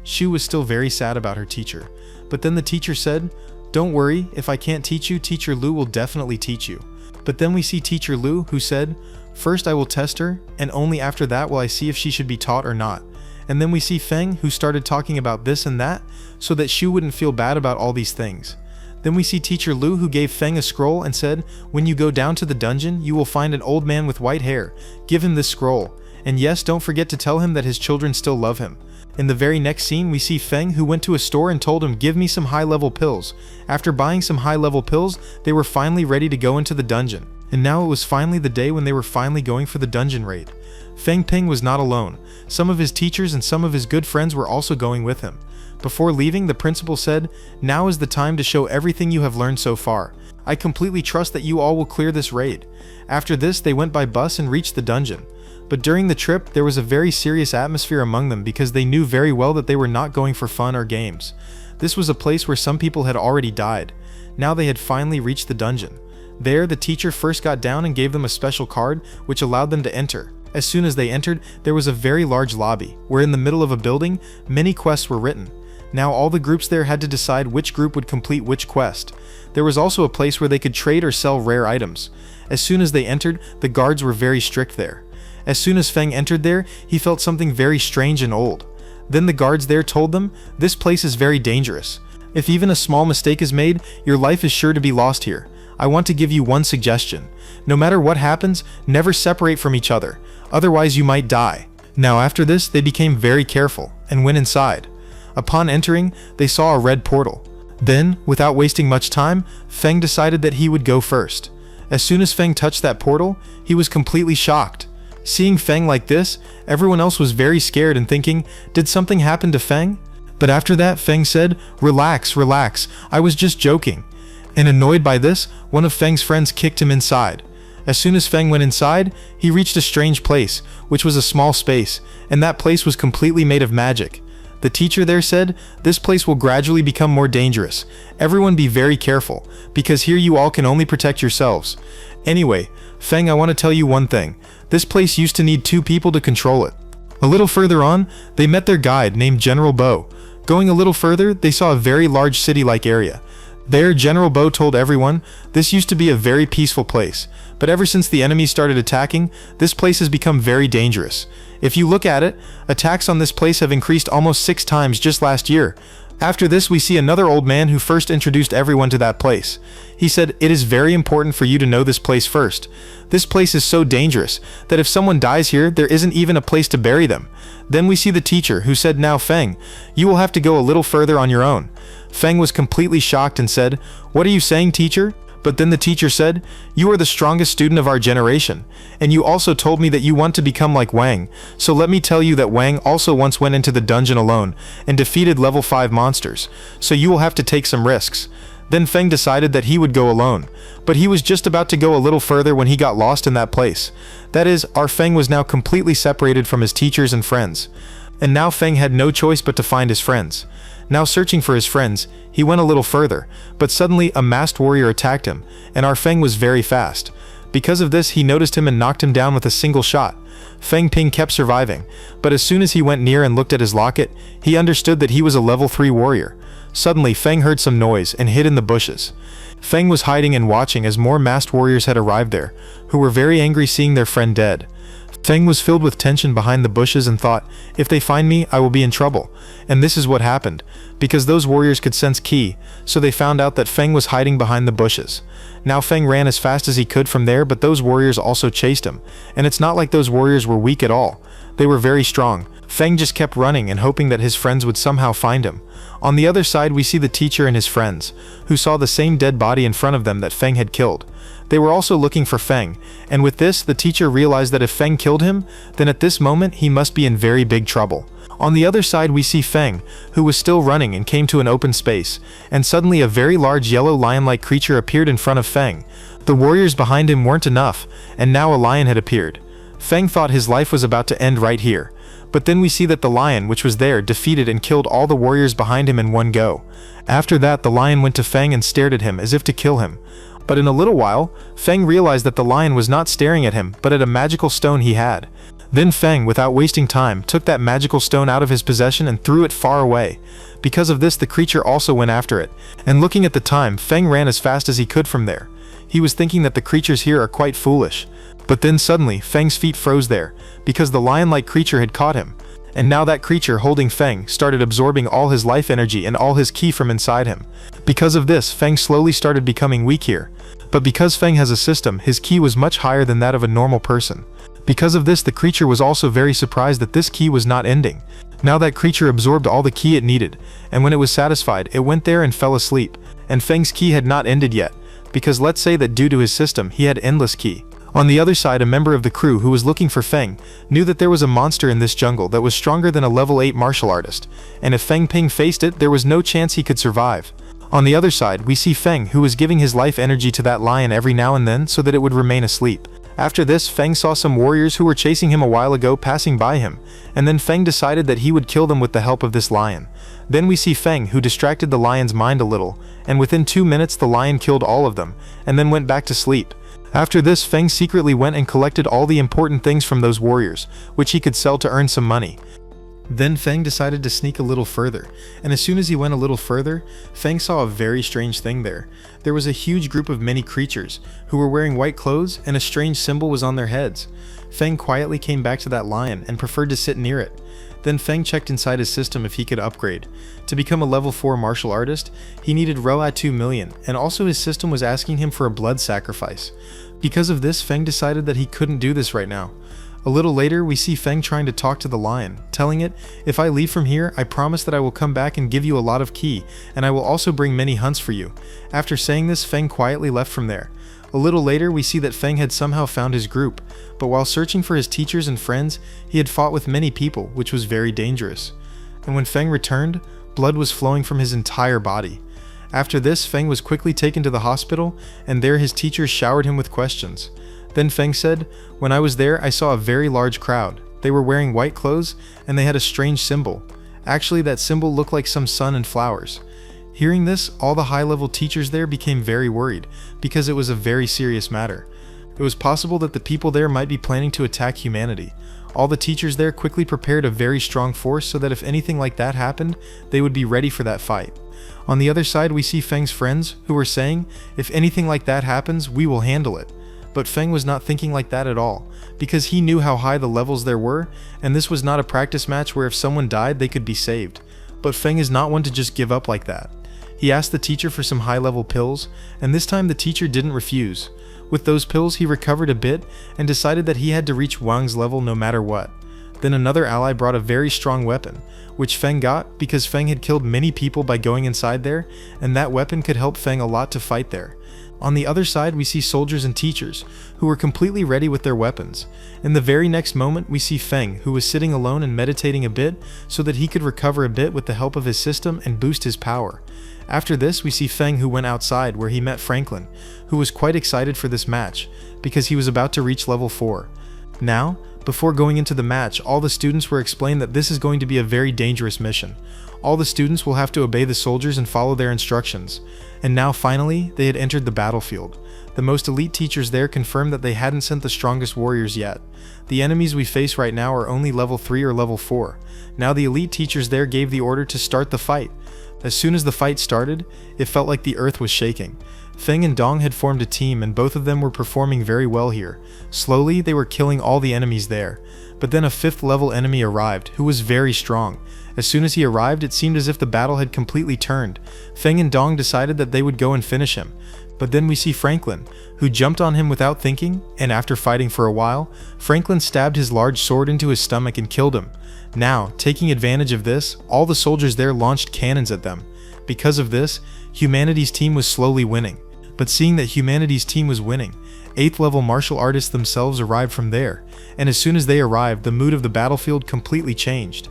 Shu was still very sad about her teacher, but then the teacher said, "Don't worry, if I can't teach you, Teacher Lu will definitely teach you." But then we see Teacher Lu, who said, "First I will test her, and only after that will I see if she should be taught or not." And then we see Feng, who started talking about this and that, so that Shu wouldn't feel bad about all these things. Then we see Teacher Lu, who gave Feng a scroll and said, "When you go down to the dungeon, you will find an old man with white hair. Give him this scroll. And yes, don't forget to tell him that his children still love him." In the very next scene, we see Feng, who went to a store and told him, "Give me some high-level pills." After buying some high-level pills, they were finally ready to go into the dungeon. And now it was finally the day when they were finally going for the dungeon raid. Feng Ping was not alone. Some of his teachers and some of his good friends were also going with him. Before leaving, the principal said, "Now is the time to show everything you have learned so far. I completely trust that you all will clear this raid." After this, they went by bus and reached the dungeon. But during the trip, there was a very serious atmosphere among them because they knew very well that they were not going for fun or games. This was a place where some people had already died. Now they had finally reached the dungeon. There, the teacher first got down and gave them a special card, which allowed them to enter. As soon as they entered, there was a very large lobby, where in the middle of a building, many quests were written. Now all the groups there had to decide which group would complete which quest. There was also a place where they could trade or sell rare items. As soon as they entered, the guards were very strict there. As soon as Feng entered there, he felt something very strange and old. Then the guards there told them, "This place is very dangerous. If even a small mistake is made, your life is sure to be lost here. I want to give you one suggestion. No matter what happens, never separate from each other. Otherwise you might die." Now after this, they became very careful and went inside. Upon entering, they saw a red portal. Then, without wasting much time, Feng decided that he would go first. As soon as Feng touched that portal, he was completely shocked. Seeing Feng like this, everyone else was very scared and thinking, "Did something happen to Feng?" But after that, Feng said, "Relax, relax, I was just joking." And annoyed by this, one of Feng's friends kicked him inside. As soon as Feng went inside, he reached a strange place, which was a small space, and that place was completely made of magic. The teacher there said, "This place will gradually become more dangerous. Everyone be very careful, because here you all can only protect yourselves. Anyway, Feng, I want to tell you one thing. This place used to need 2 people to control it." A little further on, they met their guide named General Bo. Going a little further, they saw a very large city-like area. There, General Bo told everyone, "This used to be a very peaceful place, but ever since the enemies started attacking, this place has become very dangerous. If you look at it, attacks on this place have increased almost 6 times just last year." After this, we see another old man who first introduced everyone to that place. He said, "It is very important for you to know this place first. This place is so dangerous that if someone dies here, there isn't even a place to bury them." Then we see the teacher, who said, "Now Feng, you will have to go a little further on your own." Feng was completely shocked and said, "What are you saying, teacher?" But then the teacher said, "You are the strongest student of our generation, and you also told me that you want to become like Wang. So let me tell you that Wang also once went into the dungeon alone and defeated level 5 monsters, so you will have to take some risks." Then Feng decided that he would go alone, but he was just about to go a little further when he got lost in that place. That is, our Feng was now completely separated from his teachers and friends. And now Feng had no choice but to find his friends. Now searching for his friends, he went a little further, but suddenly a masked warrior attacked him, and our Feng was very fast. Because of this, he noticed him and knocked him down with a single shot. Feng Ping kept surviving, but as soon as he went near and looked at his locket, he understood that he was a level 3 warrior. Suddenly, Feng heard some noise and hid in the bushes. Feng was hiding and watching as more masked warriors had arrived there, who were very angry seeing their friend dead. Feng was filled with tension behind the bushes and thought, "If they find me, I will be in trouble." And this is what happened, because those warriors could sense Qi, so they found out that Feng was hiding behind the bushes. Now Feng ran as fast as he could from there, but those warriors also chased him, and it's not like those warriors were weak at all. They were very strong. Feng just kept running and hoping that his friends would somehow find him. On the other side, we see the teacher and his friends, who saw the same dead body in front of them that Feng had killed. They were also looking for Feng, and with this, the teacher realized that if Feng killed him, then at this moment he must be in very big trouble. On the other side, we see Feng, who was still running and came to an open space, and suddenly a very large yellow lion-like creature appeared in front of Feng. The warriors behind him weren't enough, and now a lion had appeared. Feng thought his life was about to end right here. But then we see that the lion, which was there, defeated and killed all the warriors behind him in one go. After that, the lion went to Feng and stared at him as if to kill him. But in a little while, Feng realized that the lion was not staring at him, but at a magical stone he had. Then Feng, without wasting time, took that magical stone out of his possession and threw it far away. Because of this, the creature also went after it. And looking at the time, Feng ran as fast as he could from there. He was thinking that the creatures here are quite foolish. But then suddenly, Feng's feet froze there, because the lion-like creature had caught him. And now that creature holding Feng started absorbing all his life energy and all his ki from inside him. Because of this, Feng slowly started becoming weak here. But because Feng has a system, his ki was much higher than that of a normal person. Because of this, the creature was also very surprised that this ki was not ending. Now that creature absorbed all the ki it needed, and when it was satisfied, it went there and fell asleep. And Feng's ki had not ended yet, because let's say that due to his system, he had endless ki. On the other side, a member of the crew who was looking for Feng knew that there was a monster in this jungle that was stronger than a level 8 martial artist, and if Feng Ping faced it, there was no chance he could survive. On the other side, we see Feng, who was giving his life energy to that lion every now and then so that it would remain asleep. After this, Feng saw some warriors who were chasing him a while ago passing by him, and then Feng decided that he would kill them with the help of this lion. Then we see Feng, who distracted the lion's mind a little, and within 2 minutes the lion killed all of them, and then went back to sleep. After this, Feng secretly went and collected all the important things from those warriors, which he could sell to earn some money. Then Feng decided to sneak a little further, and as soon as he went a little further, Feng saw a very strange thing there. There was a huge group of many creatures, who were wearing white clothes, and a strange symbol was on their heads. Feng quietly came back to that lion and preferred to sit near it. Then Feng checked inside his system if he could upgrade. To become a level 4 martial artist, he needed Roa 2 million, and also his system was asking him for a blood sacrifice. Because of this, Feng decided that he couldn't do this right now. A little later, we see Feng trying to talk to the lion, telling it, "If I leave from here, I promise that I will come back and give you a lot of ki, and I will also bring many hunts for you." After saying this, Feng quietly left from there. A little later, we see that Feng had somehow found his group, but while searching for his teachers and friends, he had fought with many people, which was very dangerous. And when Feng returned, blood was flowing from his entire body. After this, Feng was quickly taken to the hospital, and there his teachers showered him with questions. Then Feng said, "When I was there, I saw a very large crowd. They were wearing white clothes, and they had a strange symbol. Actually, that symbol looked like some sun and flowers." Hearing this, all the high-level teachers there became very worried, because it was a very serious matter. It was possible that the people there might be planning to attack humanity. All the teachers there quickly prepared a very strong force so that if anything like that happened, they would be ready for that fight. On the other side, we see Feng's friends, who were saying, "If anything like that happens, we will handle it." But Feng was not thinking like that at all, because he knew how high the levels there were, and this was not a practice match where if someone died, they could be saved. But Feng is not one to just give up like that. He asked the teacher for some high-level pills, and this time the teacher didn't refuse. With those pills, he recovered a bit, and decided that he had to reach Wang's level no matter what. Then another ally brought a very strong weapon, which Feng got because Feng had killed many people by going inside there, and that weapon could help Feng a lot to fight there. On the other side, we see soldiers and teachers, who were completely ready with their weapons. In the very next moment, we see Feng, who was sitting alone and meditating a bit, so that he could recover a bit with the help of his system and boost his power. After this, we see Feng, who went outside where he met Franklin, who was quite excited for this match, because he was about to reach level 4. Now, before going into the match, all the students were explained that this is going to be a very dangerous mission. All the students will have to obey the soldiers and follow their instructions. And now finally, they had entered the battlefield. The most elite teachers there confirmed that they hadn't sent the strongest warriors yet. The enemies we face right now are only level 3 or level 4. Now the elite teachers there gave the order to start the fight. As soon as the fight started, it felt like the earth was shaking. Feng and Dong had formed a team and both of them were performing very well here. Slowly, they were killing all the enemies there. But then a 5th level enemy arrived, who was very strong. As soon as he arrived, it seemed as if the battle had completely turned. Feng and Dong decided that they would go and finish him. But then we see Franklin, who jumped on him without thinking, and after fighting for a while, Franklin stabbed his large sword into his stomach and killed him. Now, taking advantage of this, all the soldiers there launched cannons at them. Because of this, humanity's team was slowly winning. But seeing that humanity's team was winning, 8th level martial artists themselves arrived from there, and as soon as they arrived, the mood of the battlefield completely changed.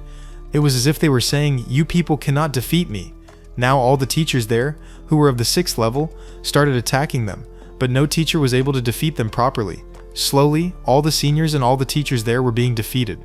It was as if they were saying, "You people cannot defeat me." Now all the teachers there, who were of the 6th level, started attacking them, but no teacher was able to defeat them properly. Slowly, all the seniors and all the teachers there were being defeated.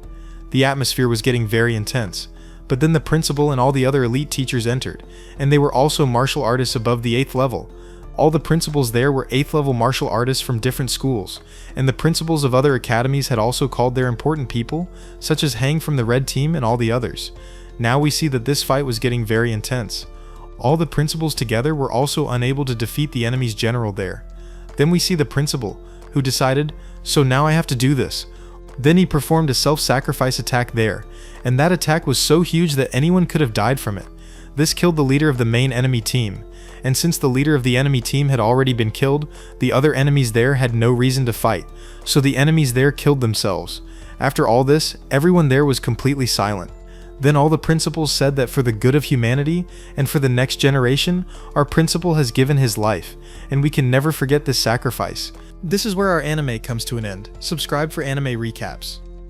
The atmosphere was getting very intense. But then the principal and all the other elite teachers entered, and they were also martial artists above the 8th level. All the principals there were 8th level martial artists from different schools, and the principals of other academies had also called their important people, such as Hang from the red team and all the others. Now we see that this fight was getting very intense. All the principals together were also unable to defeat the enemy's general there. Then we see the principal, who decided, "So now I have to do this." Then he performed a self-sacrifice attack there, and that attack was so huge that anyone could have died from it. This killed the leader of the main enemy team, and since the leader of the enemy team had already been killed, the other enemies there had no reason to fight, so the enemies there killed themselves. After all this, everyone there was completely silent. Then all the principals said that for the good of humanity and for the next generation, our principal has given his life, and we can never forget this sacrifice. This is where our anime comes to an end. Subscribe for anime recaps.